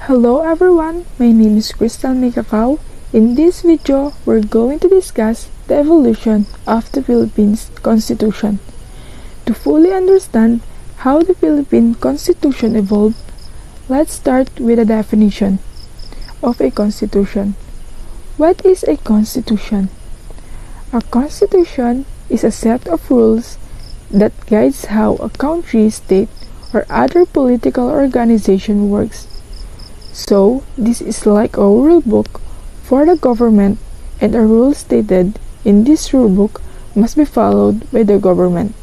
Hello everyone, my name is Crystal Mikakaw. In this video, we're going to discuss the evolution of the Philippines Constitution. To fully understand how the Philippine Constitution evolved, let's start with a definition of a constitution. What is a constitution? A constitution is a set of rules that guides how a country, state, or other political organization works. So, this is like a rule book for the government, and a rule stated in this rule book must be followed by the government.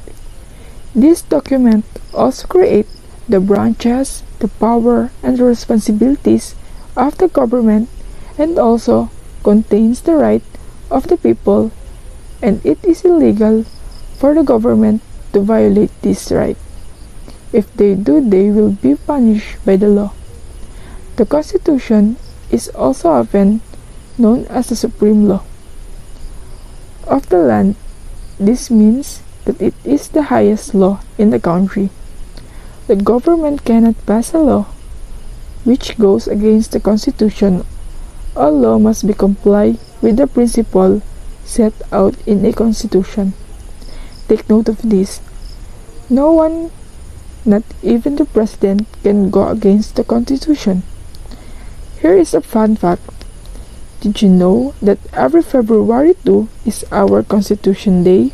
This document also creates the branches, the power, and the responsibilities of the government, and also contains the right of the people, and it is illegal for the government to violate this right. If they do, they will be punished by the law. The Constitution is also often known as the supreme law of the land. This means that it is the highest law in the country. The government cannot pass a law which goes against the Constitution. All law must be complied with the principle set out in a Constitution. Take note of this. No one, not even the President, can go against the Constitution. Here is a fun fact. Did you know that every February 2 is our Constitution Day?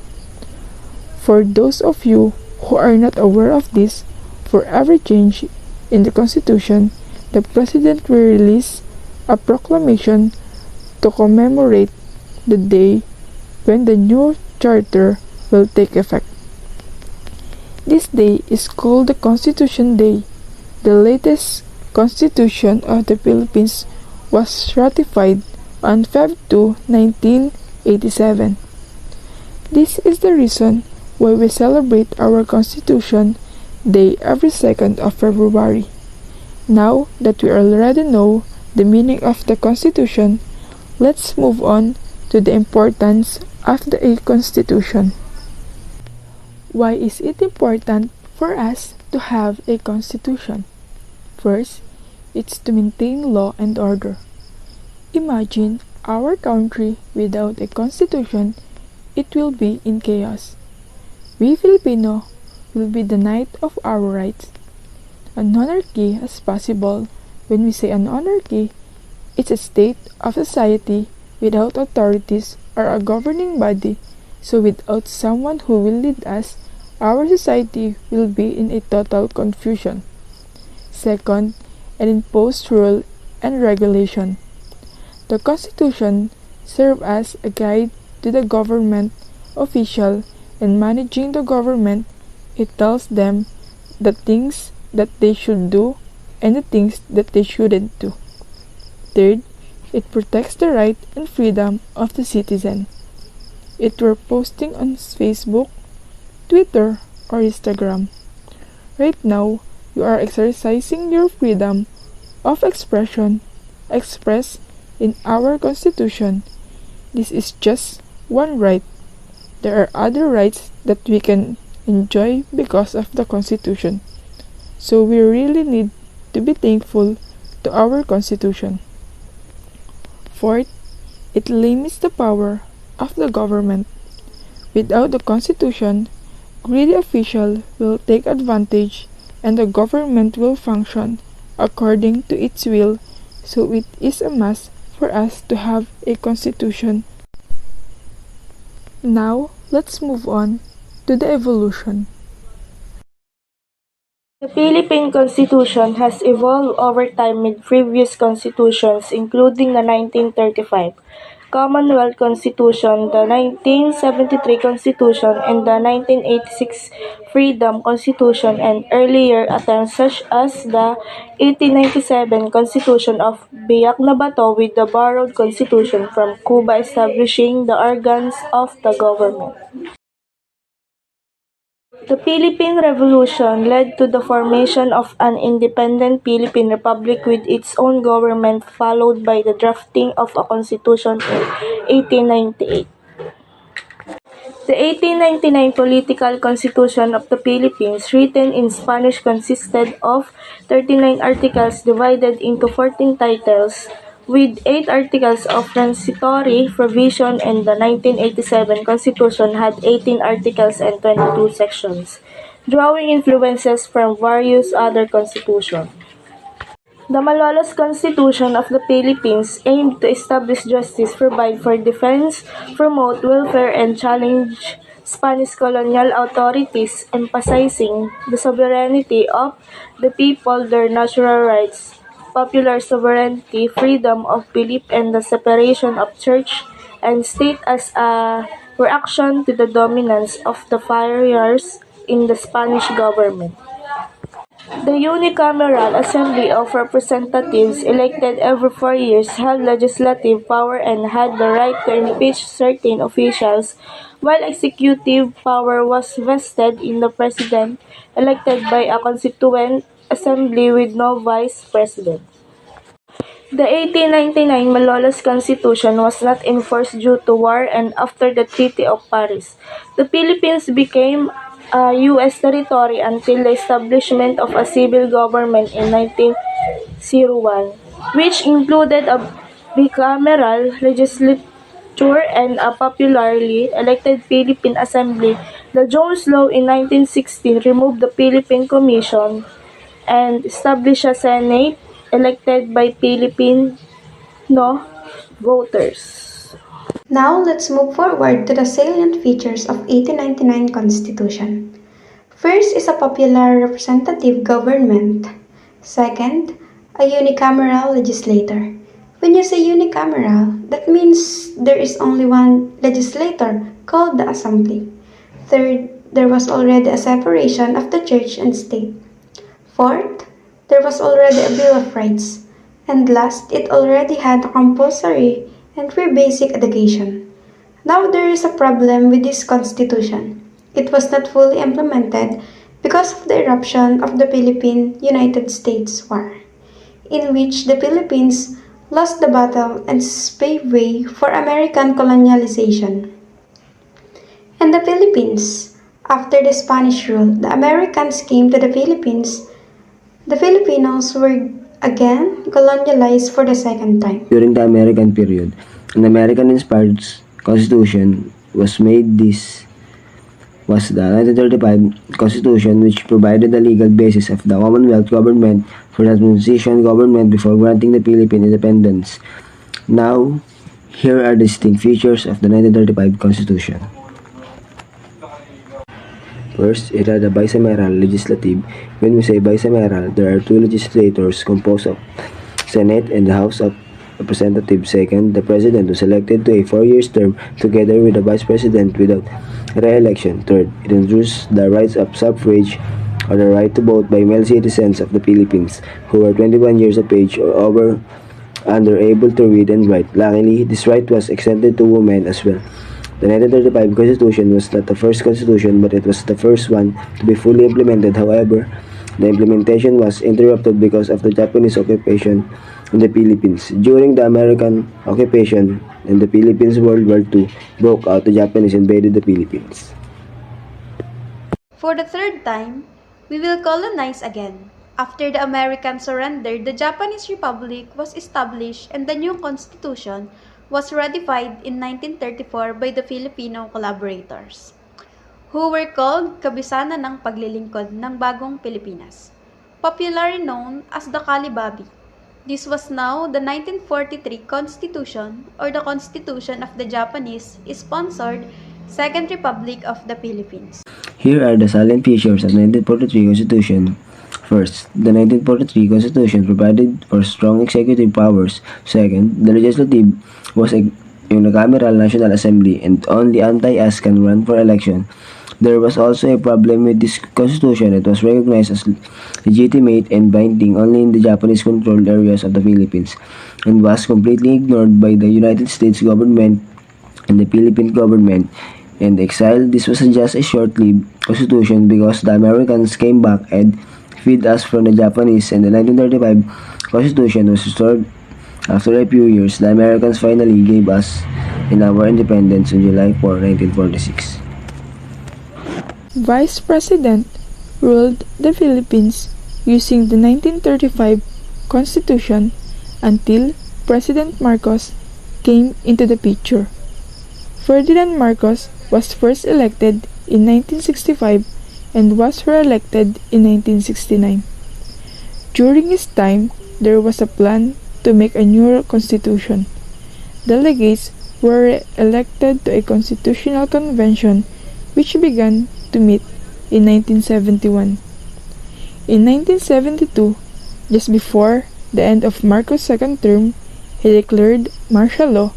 For those of you who are not aware of this, for every change in the Constitution, the President will release a proclamation to commemorate the day when the new charter will take effect. This day is called the Constitution Day. The latest Constitution of the Philippines was ratified on Feb 2, 1987. This is the reason why we celebrate our Constitution Day every 2nd of February. Now that we already know the meaning of the Constitution, let's move on to the importance of the Constitution. Why is it important for us to have a Constitution? First, it's to maintain law and order. Imagine our country without a constitution, it will be in chaos. We Filipino will be denied of our rights. An anarchy as possible. When we say an anarchy, it's a state of society without authorities or a governing body, so without someone who will lead us, our society will be in a total confusion. Second, an imposed rule and regulation. The Constitution serves as a guide to the government official in managing the government. It tells them the things that they should do and the things that they shouldn't do. Third, it protects the right and freedom of the citizen. If we're posting on Facebook, Twitter, or Instagram, right now, you are exercising your freedom of expression expressed in our Constitution. This is just one right. There are other rights that we can enjoy because of the Constitution. So we really need to be thankful to our Constitution. Fourth, it limits the power of the government. Without the Constitution, greedy officials will take advantage and the government will function according to its will, so it is a must for us to have a constitution. Now, let's move on to the evolution. The Philippine Constitution has evolved over time with previous constitutions, including the 1935 Commonwealth Constitution, the 1973 Constitution, and the 1986 Freedom Constitution, and earlier attempts such as the 1897 Constitution of Biak na Bato with the borrowed constitution from Cuba establishing the organs of the government. The Philippine Revolution led to the formation of an independent Philippine Republic with its own government, followed by the drafting of a constitution in 1898. The 1899 Political Constitution of the Philippines, written in Spanish, consisted of 39 articles divided into 14 titles, with 8 articles of transitory provision, and the 1987 Constitution had 18 articles and 22 sections, drawing influences from various other constitutions. The Malolos Constitution of the Philippines aimed to establish justice, provide for defense, promote welfare, and challenge Spanish colonial authorities, emphasizing the sovereignty of the people, their natural rights, popular sovereignty, freedom of belief, and the separation of church and state as a reaction to the dominance of the friars in the Spanish government. The unicameral Assembly of Representatives, elected every 4 years, held legislative power and had the right to impeach certain officials, while executive power was vested in the President, elected by a constituent assembly with no vice president. The 1899 Malolos Constitution was not enforced due to war, and after the Treaty of Paris, the Philippines became a U.S. territory until the establishment of a civil government in 1901, which included a bicameral legislature and a popularly elected Philippine Assembly. The Jones Law in 1916 removed the Philippine Commission and established a Senate elected by Filipino voters. Now let's move forward to the salient features of 1899 Constitution. First is a popular representative government. Second, a unicameral legislator. When you say unicameral, that means there is only one legislator called the assembly. Third, there was already a separation of the church and state. Fourth, there was already a Bill of Rights. And last, it already had a compulsory and free basic education. Now there is a problem with this constitution. It was not fully implemented because of the eruption of the Philippine-United States War, in which the Philippines lost the battle and paved way for American colonialization. And the Philippines, after the Spanish rule, the Americans came to the Philippines. The Filipinos were again colonialized for the second time. During the American period, an American-inspired constitution was made. This was the 1935 Constitution, which provided the legal basis of the Commonwealth government for the transition government before granting the Philippine independence. Now, here are the distinct features of the 1935 Constitution. First, it had a bicameral legislative. When we say bicameral, there are two legislators composed of Senate and the House of Representatives. Second, the President was elected to a 4-year term together with the Vice President without re-election. Third, it introduced the rights of suffrage, or the right to vote by male citizens of the Philippines who were 21 years of age or over and are able to read and write. Luckily, this right was extended to women as well. The 1935 Constitution was not the first constitution, but it was the first one to be fully implemented. However, the implementation was interrupted because of the Japanese occupation in the Philippines. During the American occupation in the Philippines, World War II broke out. The Japanese invaded the Philippines. For the third time, we will colonize again. After the Americans surrendered, the Japanese Republic was established and the new constitution was ratified in 1934 by the Filipino collaborators, who were called Kabisanan ng Paglilingkod ng Bagong Pilipinas, popularly known as the Kalibabi. This was now the 1943 Constitution, or the Constitution of the Japanese-sponsored Second Republic of the Philippines. Here are the salient features of the 1943 Constitution. First, the 1943 Constitution provided for strong executive powers. Second, the legislative was a unicameral National Assembly and only anti-us can run for election. There was also a problem with this constitution. It was recognized as legitimate and binding only in the Japanese-controlled areas of the Philippines and was completely ignored by the United States government and the Philippine government and exile. This was just a short-lived constitution because the Americans came back and freed us from the Japanese, and the 1935 Constitution was restored. After a few years, the Americans finally gave us in our independence on July 4, 1946. Vice President ruled the Philippines using the 1935 Constitution until President Marcos came into the picture. Ferdinand Marcos was first elected in 1965 and was re-elected in 1969. During his time, there was a plan to make a new constitution. Delegates were elected to a constitutional convention which began to meet in 1971. In 1972, just before the end of Marcos' second term, he declared martial law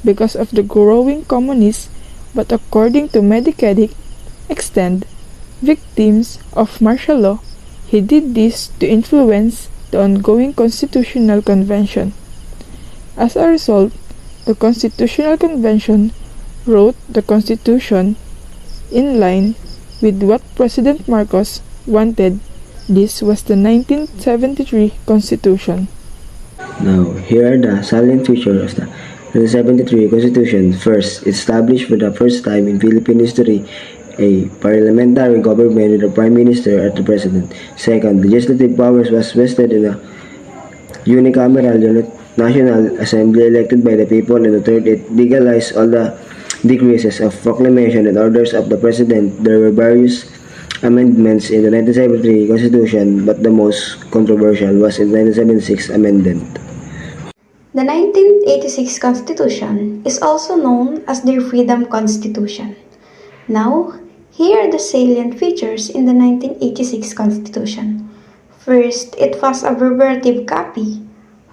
because of the growing communists, but according to Medicaid Extend, victims of martial law, he did this to influence the ongoing constitutional convention. As a result, the Constitutional Convention wrote the Constitution in line with what President Marcos wanted. This was the 1973 Constitution. Now, here are the salient features of the 1973 Constitution. First, it established for the first time in Philippine history a parliamentary government with a prime minister as the president. Second, legislative powers was vested in a unicameral National Assembly elected by the people. And the third, it legalized all the decrees of proclamation and orders of the president. There were various amendments in the 1973 Constitution, but the most controversial was in the 1976 amendment. The 1986 Constitution is also known as their Freedom Constitution. Now, here are the salient features in the 1986 Constitution. First, it was a verbatim copy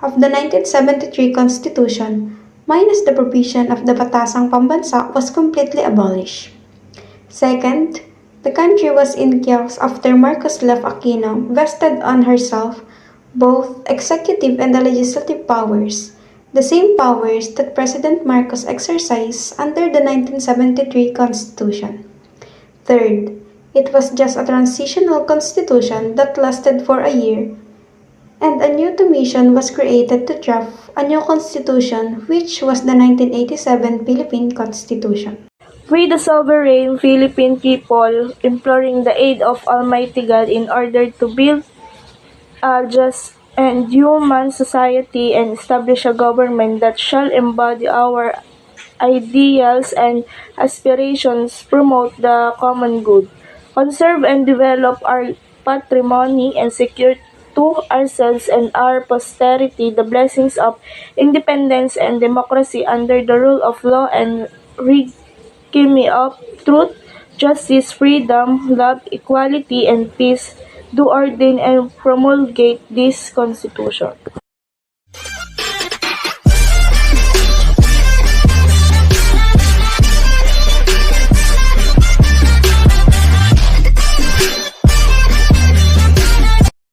of the 1973 Constitution, minus the provision of the Batasang Pambansa was completely abolished. Second, the country was in chaos after Marcos left Aquino vested on herself both executive and the legislative powers, the same powers that President Marcos exercised under the 1973 Constitution. Third, it was just a transitional constitution that lasted for a year, and a new commission was created to draft a new constitution, which was the 1987 Philippine Constitution. We the sovereign Philippine people, imploring the aid of Almighty God in order to build a just and human society and establish a government that shall embody our ideals and aspirations, promote the common good, conserve and develop our patrimony, and secure to ourselves and our posterity the blessings of independence and democracy under the rule of law and regime of truth, justice, freedom, love, equality, and peace, do ordain and promulgate this Constitution.